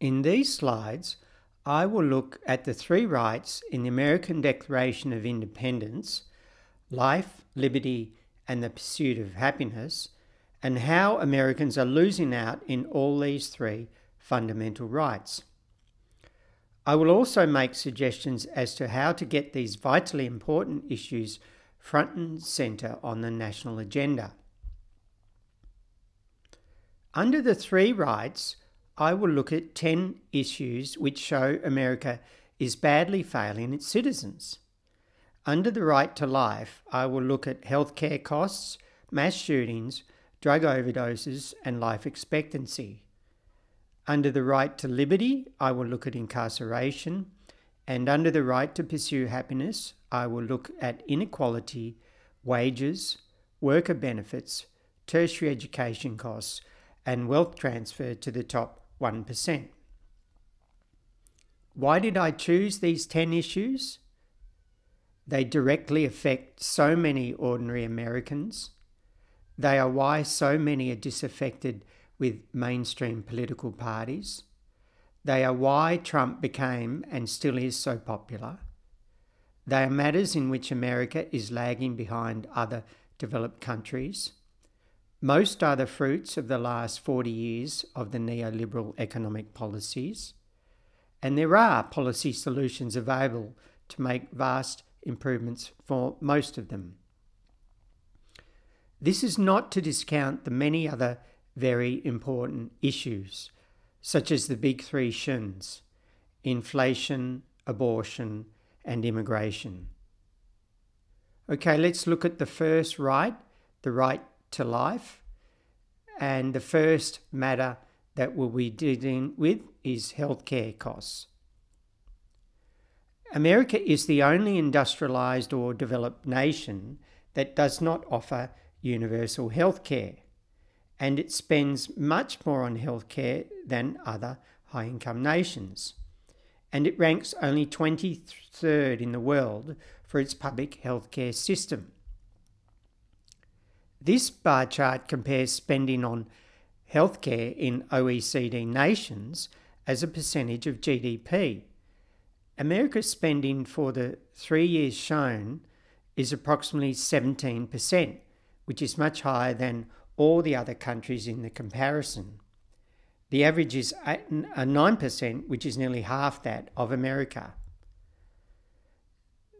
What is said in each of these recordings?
In these slides, I will look at the three rights in the American Declaration of Independence: life, liberty, and the pursuit of happiness, and how Americans are losing out in all these three fundamental rights. I will also make suggestions as to how to get these vitally important issues front and centre on the national agenda. Under the three rights, I will look at 10 issues which show America is badly failing its citizens. Under the right to life, I will look at healthcare costs, mass shootings, drug overdoses, and life expectancy. Under the right to liberty, I will look at incarceration, and under the right to pursue happiness, I will look at inequality, wages, worker benefits, tertiary education costs, and wealth transfer to the top 1%. Why did I choose these 10 issues? They directly affect so many ordinary Americans. They are why so many are disaffected with mainstream political parties. They are why Trump became and still is so popular. They are matters in which America is lagging behind other developed countries. Most are the fruits of the last 40 years of the neoliberal economic policies, and there are policy solutions available to make vast improvements for most of them. This is not to discount the many other very important issues, such as the big three shins: inflation, abortion, and immigration. Okay, let's look at the first right, the right to life. And the first matter that we'll be dealing with is healthcare costs. America is the only industrialized or developed nation that does not offer universal healthcare, and it spends much more on healthcare than other high-income nations. And it ranks only 23rd in the world for its public healthcare system. This bar chart compares spending on healthcare in OECD nations as a percentage of GDP. America's spending for the 3 years shown is approximately 17%, which is much higher than all the other countries in the comparison. The average is 9%, which is nearly half that of America.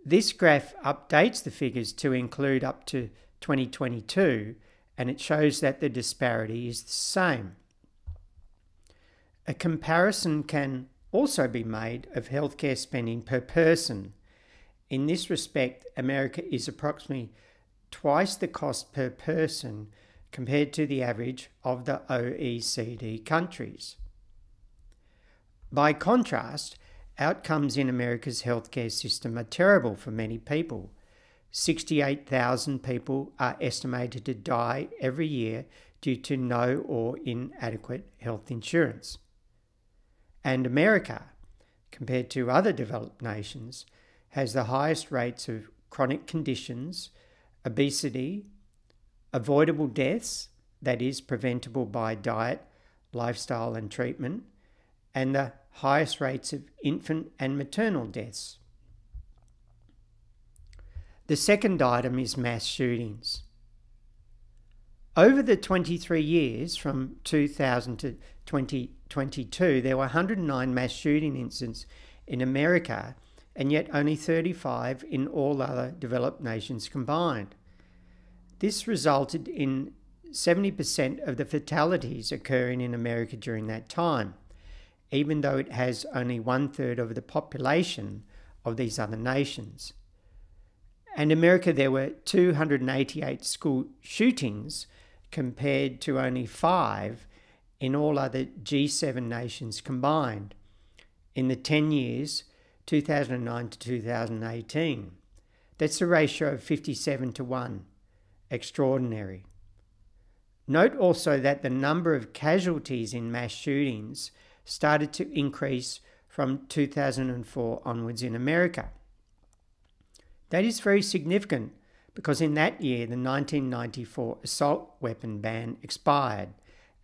This graph updates the figures to include up to 2022, and it shows that the disparity is the same. A comparison can also be made of healthcare spending per person. In this respect, America is approximately twice the cost per person compared to the average of the OECD countries. By contrast, outcomes in America's healthcare system are terrible for many people. 68,000 people are estimated to die every year due to no or inadequate health insurance. And America, compared to other developed nations, has the highest rates of chronic conditions, obesity, avoidable deaths, that is, preventable by diet, lifestyle and treatment, and the highest rates of infant and maternal deaths. The second item is mass shootings. Over the 23 years from 2000 to 2022, there were 109 mass shooting incidents in America, and yet only 35 in all other developed nations combined. This resulted in 70% of the fatalities occurring in America during that time, even though it has only 1/3 of the population of these other nations. And in America, there were 288 school shootings compared to only 5 in all other G7 nations combined in the 10 years, 2009 to 2018. That's a ratio of 57 to 1. Extraordinary. Note also that the number of casualties in mass shootings started to increase from 2004 onwards in America. That is very significant because in that year, the 1994 assault weapon ban expired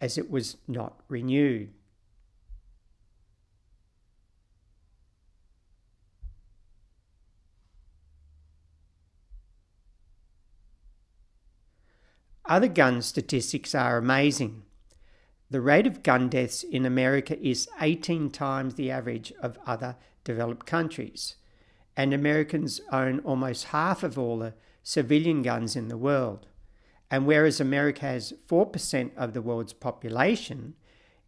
as it was not renewed. Other gun statistics are amazing. The rate of gun deaths in America is 18 times the average of other developed countries, and Americans own almost half of all the civilian guns in the world. And whereas America has 4% of the world's population,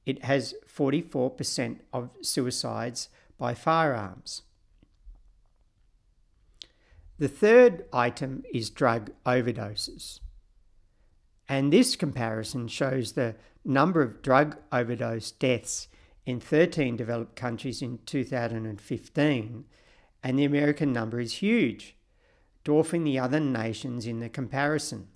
it has 44% of suicides by firearms. The third item is drug overdoses. And this comparison shows the number of drug overdose deaths in 13 developed countries in 2015, and the American number is huge, dwarfing the other nations in the comparison.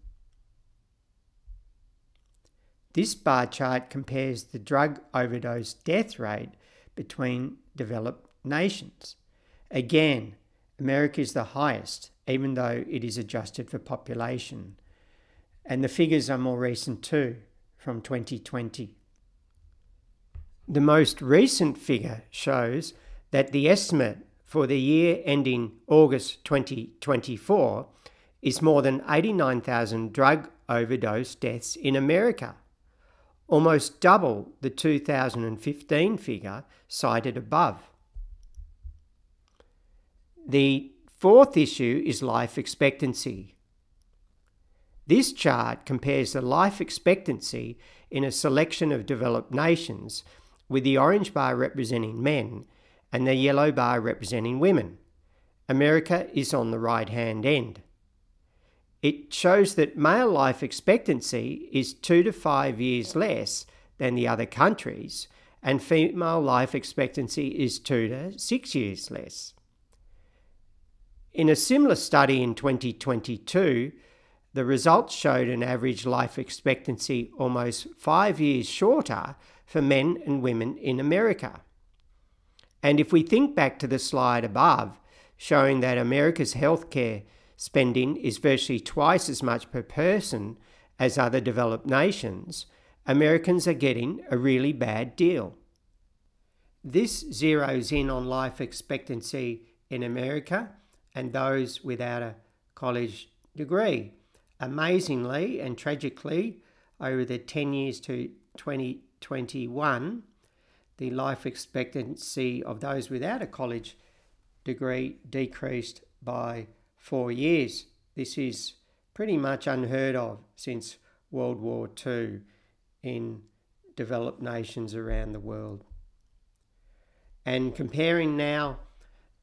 This bar chart compares the drug overdose death rate between developed nations. Again, America is the highest, even though it is adjusted for population. And the figures are more recent too, from 2020. The most recent figure shows that the estimate for the year ending August 2024 is more than 89,000 drug overdose deaths in America, almost double the 2015 figure cited above. The fourth issue is life expectancy. This chart compares the life expectancy in a selection of developed nations, with the orange bar representing men and the yellow bar representing women. America is on the right-hand end. It shows that male life expectancy is 2 to 5 years less than the other countries, and female life expectancy is 2 to 6 years less. In a similar study in 2022, the results showed an average life expectancy almost 5 years shorter for men and women in America. And if we think back to the slide above, showing that America's healthcare spending is virtually twice as much per person as other developed nations, Americans are getting a really bad deal. This zeroes in on life expectancy in America and those without a college degree. Amazingly and tragically, over the 10 years to 2021, the life expectancy of those without a college degree decreased by 4 years. This is pretty much unheard of since World War II in developed nations around the world. And comparing now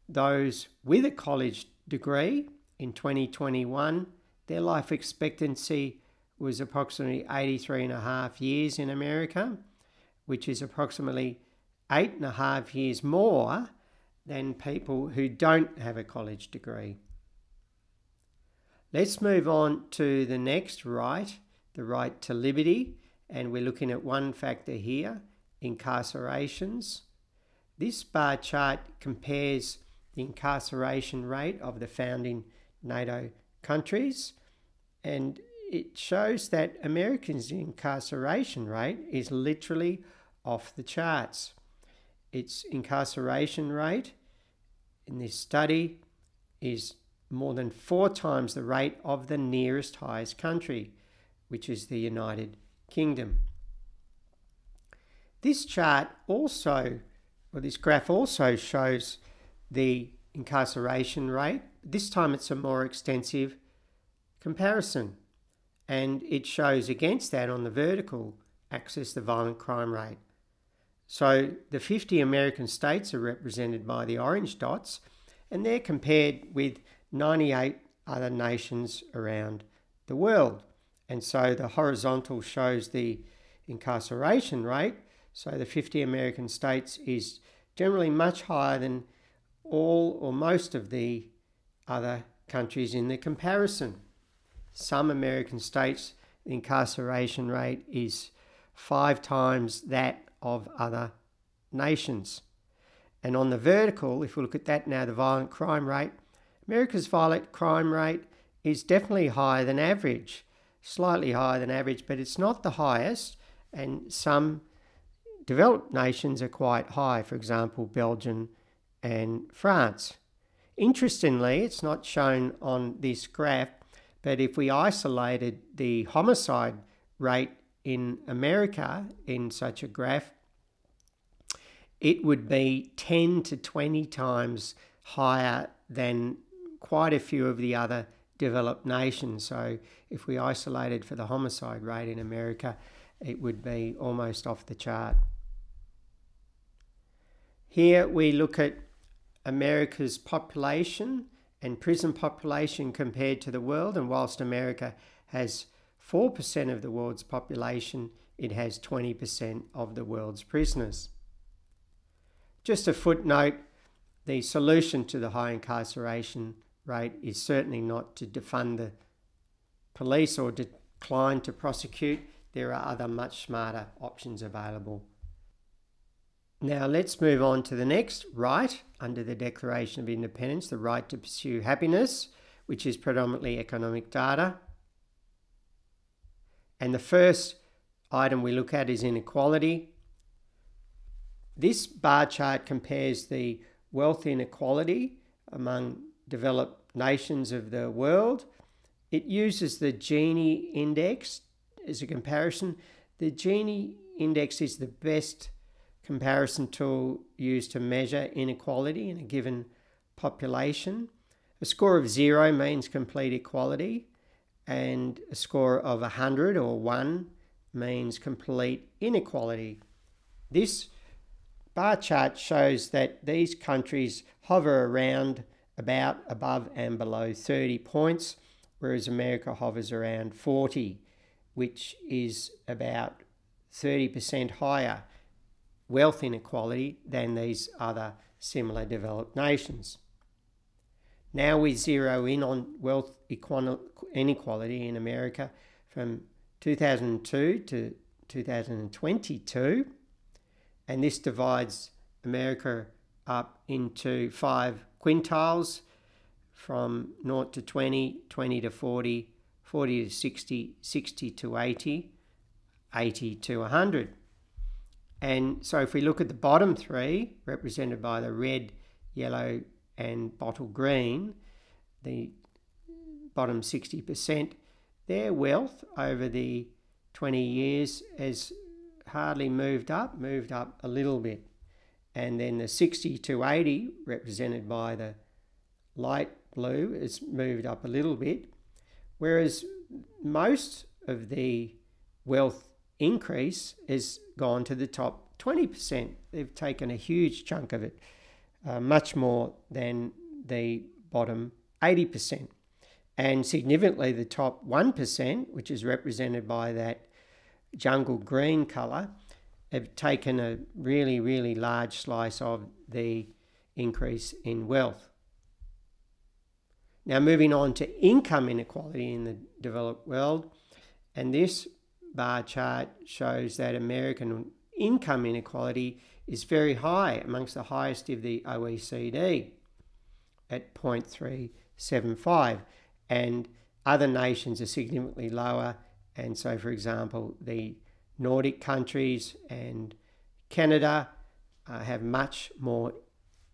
those with a college degree in 2021, their life expectancy was approximately 83.5 years in America, which is approximately 8.5 years more than people who don't have a college degree. Let's move on to the next right, the right to liberty, and we're looking at one factor here, incarcerations. This bar chart compares the incarceration rate of the founding NATO countries, and it shows that Americans' incarceration rate is literally off the charts. Its incarceration rate in this study is more than 4 times the rate of the nearest highest country, which is the United Kingdom. This chart also, or this graph also shows the incarceration rate. This time it's a more extensive comparison, and it shows against that on the vertical axis the violent crime rate. So the 50 American states are represented by the orange dots, and they're compared with 98 other nations around the world. And so the horizontal shows the incarceration rate. So the 50 American states is generally much higher than all or most of the other countries in the comparison. Some American states, the incarceration rate is 5 times that of other nations. And on the vertical, if we look at that now, the violent crime rate, America's violent crime rate is definitely higher than average, slightly higher than average, but it's not the highest, and some developed nations are quite high, for example, Belgium and France. Interestingly, it's not shown on this graph, But if we isolated the homicide rate in America in such a graph, it would be 10 to 20 times higher than quite a few of the other developed nations. So if we isolated for the homicide rate in America, it would be almost off the chart. Here we look at America's population and prison population compared to the world, and whilst America has 4% of the world's population, it has 20% of the world's prisoners. Just a footnote, the solution to the high incarceration rate is certainly not to defund the police or decline to prosecute. There are other much smarter options available. Now let's move on to the next right under the Declaration of Independence, the right to pursue happiness, which is predominantly economic data. And the first item we look at is inequality. This bar chart compares the wealth inequality among developed nations of the world. It uses the Gini index as a comparison. The Gini index is the best comparison tool used to measure inequality in a given population. A score of 0 means complete equality, and a score of 100 or 1 means complete inequality. This bar chart shows that these countries hover around about above and below 30 points, whereas America hovers around 40, which is about 30% higher wealth inequality than these other similar developed nations. Now we zero in on wealth inequality in America from 2002 to 2022, and this divides America up into 5 quintiles from 0 to 20, 20 to 40, 40 to 60, 60 to 80, 80 to 100. And so if we look at the bottom 3, represented by the red, yellow and bottle green, the bottom 60%, their wealth over the 20 years has hardly moved up a little bit. And then the 60 to 80, represented by the light blue, has moved up a little bit, whereas most of the wealth increase has gone to the top 20%. They've taken a huge chunk of it, much more than the bottom 80%. And significantly, the top 1%, which is represented by that jungle green colour, have taken a really, really large slice of the increase in wealth. Now moving on to income inequality in the developed world, and this bar chart shows that American income inequality is very high, amongst the highest of the OECD at 0.375, and other nations are significantly lower. And so, for example, the Nordic countries and Canada have much more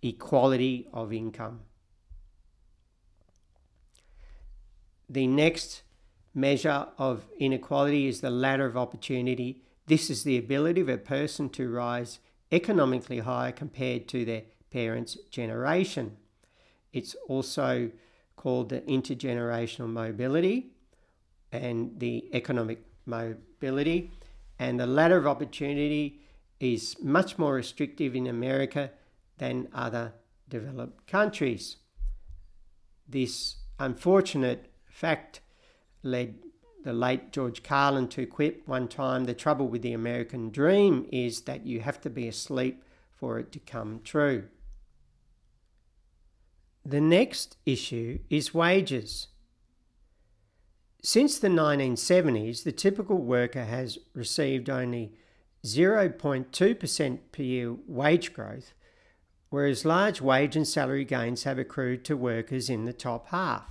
equality of income. The next measure of inequality is the ladder of opportunity. This is the ability of a person to rise economically higher compared to their parents' generation. It's also called the intergenerational mobility and the economic mobility. And the ladder of opportunity is much more restrictive in America than other developed countries. This unfortunate fact led the late George Carlin to quip one time, "The trouble with the American dream is that you have to be asleep for it to come true." The next issue is wages. Since the 1970s, the typical worker has received only 0.2% per year wage growth, whereas large wage and salary gains have accrued to workers in the top half.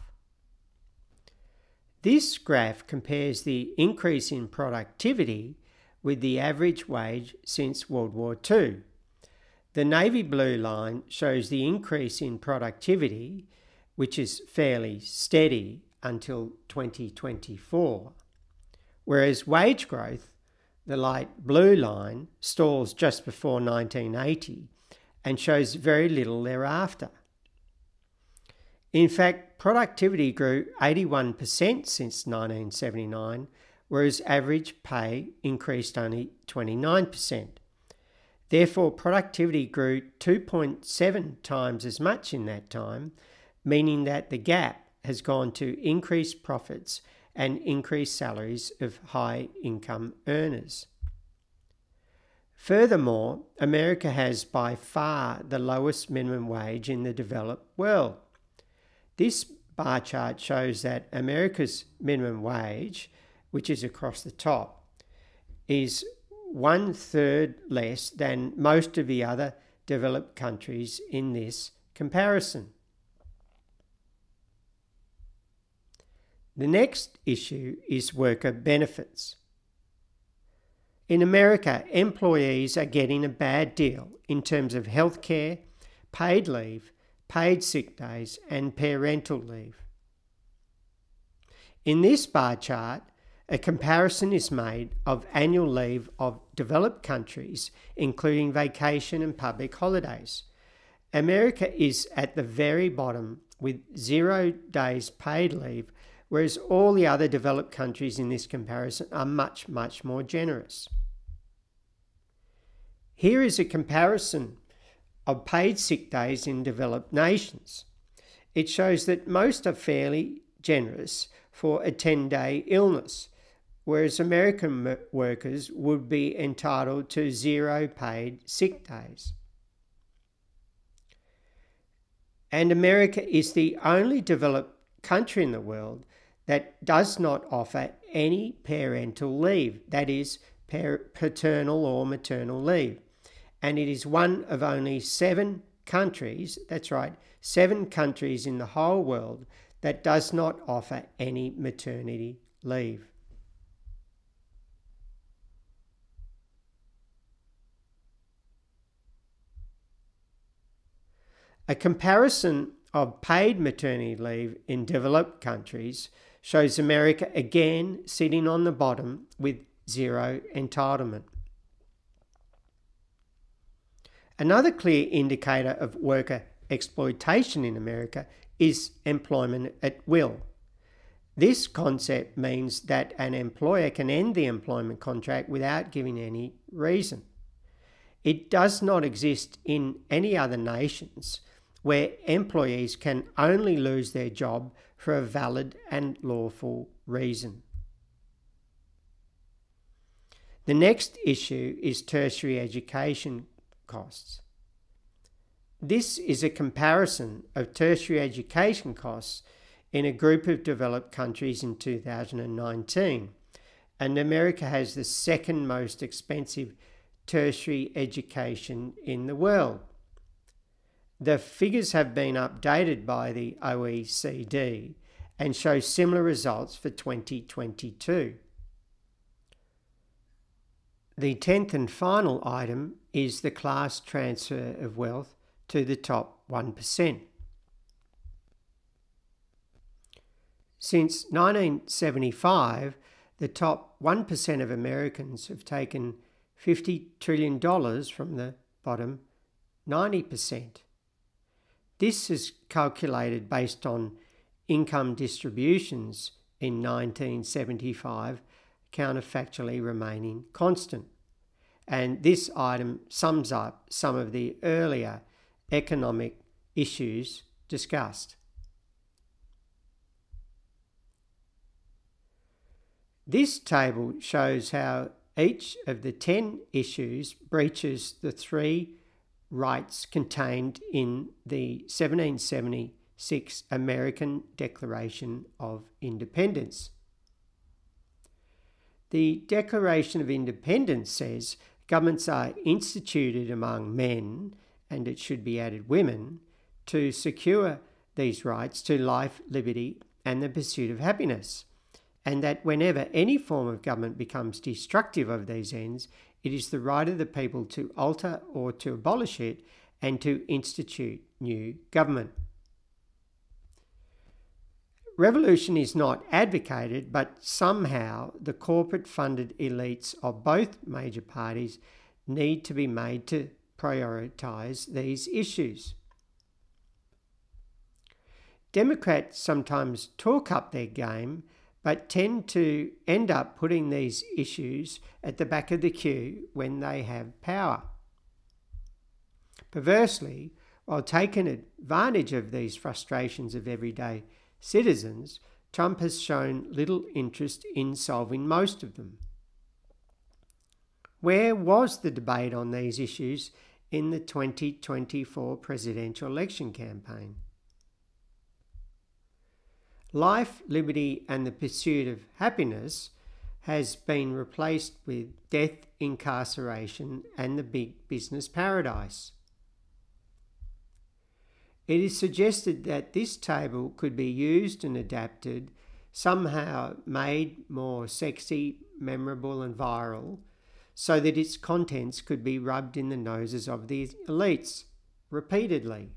This graph compares the increase in productivity with the average wage since World War II. The navy blue line shows the increase in productivity, which is fairly steady until 2024, whereas wage growth, the light blue line, stalls just before 1980 and shows very little thereafter. In fact, productivity grew 81% since 1979, whereas average pay increased only 29%. Therefore, productivity grew 2.7 times as much in that time, meaning that the gap has gone to increased profits and increased salaries of high-income earners. Furthermore, America has by far the lowest minimum wage in the developed world. This bar chart shows that America's minimum wage, which is across the top, is 1/3 less than most of the other developed countries in this comparison. The next issue is worker benefits. In America, employees are getting a bad deal in terms of healthcare, paid leave, paid sick days, and parental leave. In this bar chart, a comparison is made of annual leave of developed countries, including vacation and public holidays. America is at the very bottom with 0 days paid leave, whereas all the other developed countries in this comparison are much, much more generous. Here is a comparison of paid sick days in developed nations. It shows that most are fairly generous for a 10-day illness, whereas American workers would be entitled to 0 paid sick days. And America is the only developed country in the world that does not offer any parental leave, that is, paternal or maternal leave. And it is one of only 7 countries, that's right, 7 countries in the whole world that does not offer any maternity leave. A comparison of paid maternity leave in developed countries shows America again sitting on the bottom with 0 entitlement. Another clear indicator of worker exploitation in America is employment at will. This concept means that an employer can end the employment contract without giving any reason. It does not exist in any other nations where employees can only lose their job for a valid and lawful reason. The next issue is tertiary education costs. This is a comparison of tertiary education costs in a group of developed countries in 2019, and America has the second most expensive tertiary education in the world. The figures have been updated by the OECD and show similar results for 2022. The 10th and final item is the class transfer of wealth to the top 1%. Since 1975, the top 1% of Americans have taken $50 trillion from the bottom 90%. This is calculated based on income distributions in 1975, counterfactually remaining constant. And this item sums up some of the earlier economic issues discussed. This table shows how each of the 10 issues breaches the 3 rights contained in the 1776 American Declaration of Independence. The Declaration of Independence says governments are instituted among men, and it should be added women, to secure these rights to life, liberty, and the pursuit of happiness, and that whenever any form of government becomes destructive of these ends, it is the right of the people to alter or to abolish it and to institute new government. revolution is not advocated, but somehow the corporate-funded elites of both major parties need to be made to prioritise these issues. Democrats sometimes talk up their game, but tend to end up putting these issues at the back of the queue when they have power. Perversely, while taking advantage of these frustrations of everyday citizens, Trump has shown little interest in solving most of them. Where was the debate on these issues in the 2024 presidential election campaign? Life, liberty, and the pursuit of happiness has been replaced with death, incarceration, and the big business paradise. It is suggested that this table could be used and adapted, somehow made more sexy, memorable, and viral, so that its contents could be rubbed in the noses of the elites repeatedly.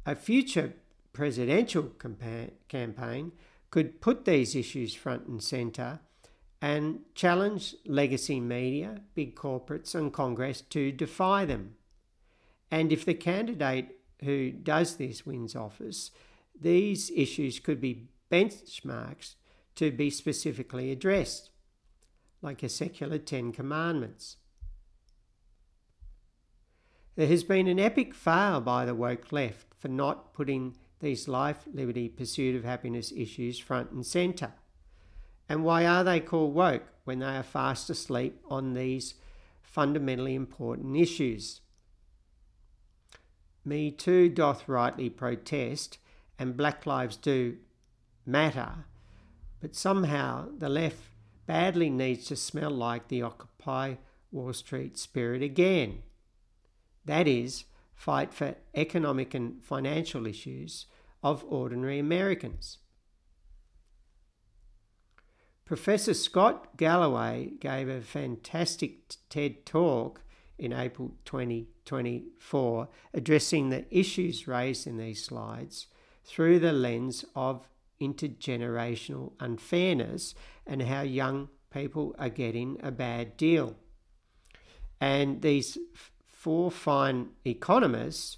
A future presidential campaign could put these issues front and centre and challenge legacy media, big corporates, and Congress to defy them. And if the candidate who does this wins office, these issues could be benchmarks to be specifically addressed, like a secular 10 Commandments. There has been an epic fail by the woke left for not putting these life, liberty, pursuit of happiness issues front and centre. And why are they called woke when they are fast asleep on these fundamentally important issues? Me Too doth rightly protest, and Black Lives Do matter, but somehow the left badly needs to smell like the Occupy Wall Street spirit again. That is, fight for economic and financial issues of ordinary Americans. Professor Scott Galloway gave a fantastic TED Talk in April 2024 addressing the issues raised in these slides through the lens of intergenerational unfairness and how young people are getting a bad deal. And these four fine economists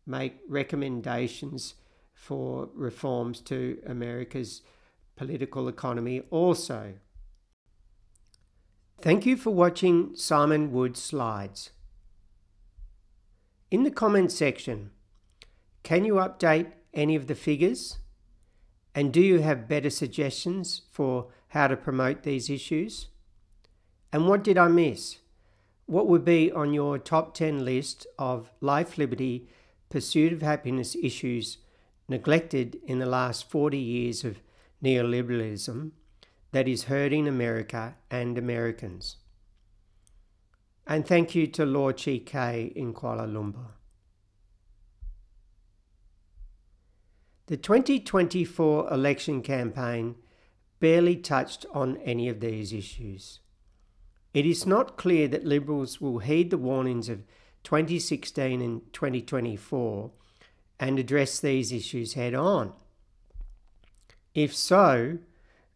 make recommendations for reforms to America's political economy also. Thank you for watching Simon Wood's slides. In the comments section, can you update any of the figures? And do you have better suggestions for how to promote these issues? And what did I miss? What would be on your top 10 list of life, liberty, pursuit of happiness issues neglected in the last 40 years of neoliberalism that is hurting America and Americans? And thank you to Law Chi K in Kuala Lumpur. The 2024 election campaign barely touched on any of these issues. It is not clear that Liberals will heed the warnings of 2016 and 2024 and address these issues head on. If so,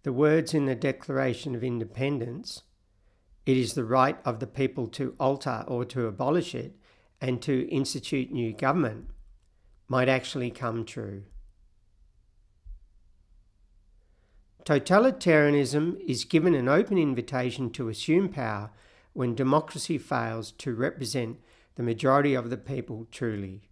the words in the Declaration of Independence, "It is the right of the people to alter or to abolish it and to institute new government," might actually come true. Totalitarianism is given an open invitation to assume power when democracy fails to represent the majority of the people truly.